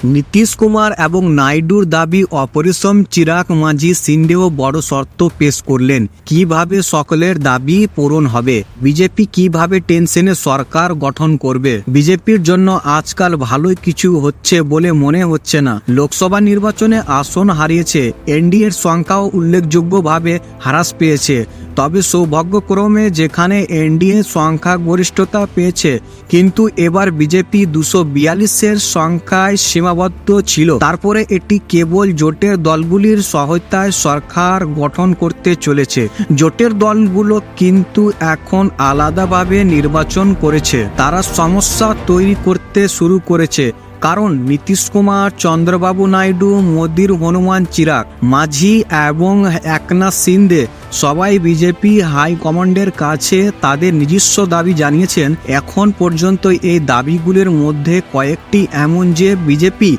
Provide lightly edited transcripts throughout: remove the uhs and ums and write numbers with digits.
নীতিশ কুমার এবং নাইডুর দাবি অপারেশন চিরাগ মাঝি সিন্ডেও বড় শর্ত পেশ করলেন। কিভাবে সকলের দাবি পূরণ হবে, বিজেপি কিভাবে টেনশনে সরকার গঠন করবে। বিজেপির জন্য আজকাল ভালোই কিছু হচ্ছে বলে মনে হচ্ছে না। লোকসভা নির্বাচনে আসন হারিয়েছে, এনডিএর সংখ্যাও উল্লেখযোগ্যভাবে হ্রাস পেয়েছে। তবে সৌভাগ্যক্রমে যেখানে এনডিএ সংখ্যাগরিষ্ঠতা পেয়েছে, কিন্তু এবার বিজেপি 242-এর সংখ্যায় সীমাবদ্ধ ছিল। তারপরে এটি কেবল জোটের দলগুলির সহায়তায় সরকার গঠন করতে চলেছে। জোটের দলগুলো কিন্তু এখন আলাদাভাবে নির্বাচন করেছে। তারা সমস্যা তৈরি করতে শুরু করেছে, কারণ নীতিশ কুমার, চন্দ্রবাবু নাইডু, মোদির হনুমান চিরাগ মাঝি এবং একনাথ শিন্দে সবাই বিজেপি হাইকমান্ডের কাছে তাদের নিজস্ব দাবি জানিয়েছেন। এখন পর্যন্ত এই দাবিগুলির মধ্যে কয়েকটি এমন যে বিজেপি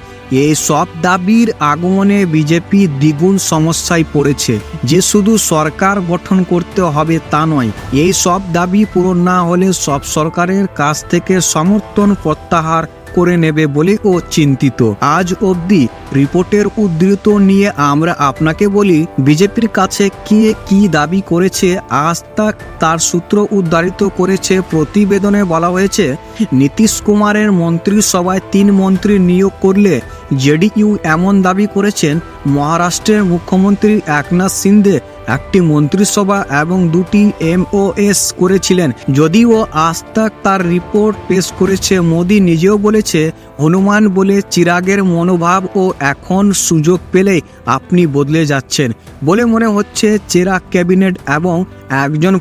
এই সব দাবির আগমনে বিজেপি দ্বিগুণ সমস্যায় পড়েছে। যে শুধু সরকার গঠন করতে হবে তা নয়, এই সব দাবি পূরণ না হলে সব সরকারের কাছ থেকে সমর্থন প্রত্যাহার করে নেবে বলে ও চিন্তিত। আজ অবধি রিপোর্টের উদ্ধৃত নিয়ে আমরা আপনাকে বলি, বিজেপির কাছে কি দাবি করেছে আজ তাক তার সূত্র উদ্ধারিত করেছে। প্রতিবেদনে বলা হয়েছে, নীতিশ কুমারের মন্ত্রিসভায় 3 মন্ত্রী নিয়োগ করলে জেডিইউ এমন দাবি করেছেন। মহারাষ্ট্রের মুখ্যমন্ত্রী একনাথ শিন্দে একটি মন্ত্রিসভা এবং 2টি এমওএস করেছিলেন। যদিও আজ তাক তার রিপোর্ট পেশ করেছে, মোদি নিজেও বলেছে হনুমান বলে চিরাগের মনোভাব ও এখন সুযোগ পেলেই আপনি বদলে যাচ্ছেন বলে মনে হচ্ছে। চিরাগ ক্যাবিনেট এবং একজন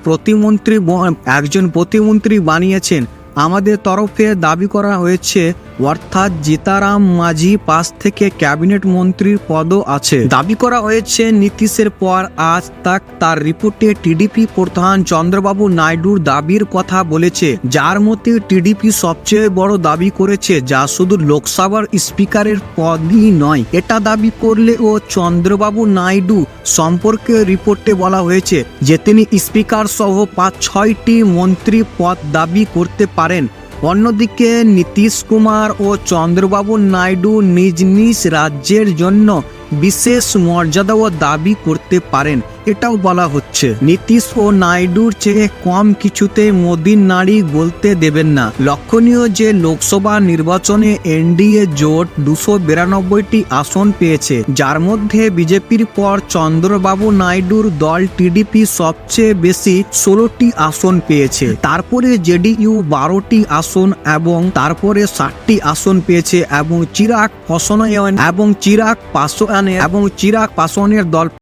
প্রতিমন্ত্রী বানিয়েছেন। আমাদের তরফে দাবি করা হয়েছে, অর্থাৎ জিতারাম মাঝি পাশ থেকে ক্যাবিনেট মন্ত্রীর পদও আছে। দাবি করা হয়েছে নীতিশের পর আজ তাক তার রিপোর্টে টিডিপি প্রধান চন্দ্রবাবু নাইডুর দাবির কথা বলেছে, যার মতে টিডিপি সবচেয়ে বড় দাবি করেছে, যা শুধু লোকসভার স্পিকারের পদই নয়। এটা দাবি করলে ও চন্দ্রবাবু নাইডু সম্পর্কে রিপোর্টে বলা হয়েছে যে তিনি স্পিকার সহ 5-6টি মন্ত্রী পদ দাবি করতে পারেন। অন্যদিকে নীতিশ কুমার ও চন্দ্রবাবু নাইডু নিজ নিজ রাজ্যের জন্য বিশেষ মর্যাদাও দাবি করতে পারেন, এটাও বলা হচ্ছে। নীতিশ ও নাইডুর চেয়ে কম কিছুতেই মোদির নাড়ি গলতে দেবেন না। লক্ষণীয় যে লোকসভা নির্বাচনে এনডিএ জোট 292টি আসন পেয়েছে, যার মধ্যে বিজেপির পর চন্দ্রবাবু নাইডুর দল টিডিপি সবচেয়ে বেশি 16টি আসন পেয়েছে। তারপরে জেডিইউ 12টি আসন এবং তারপরে 7টি আসন পেয়েছে এবং চিরাগ পাসওয়ানের দল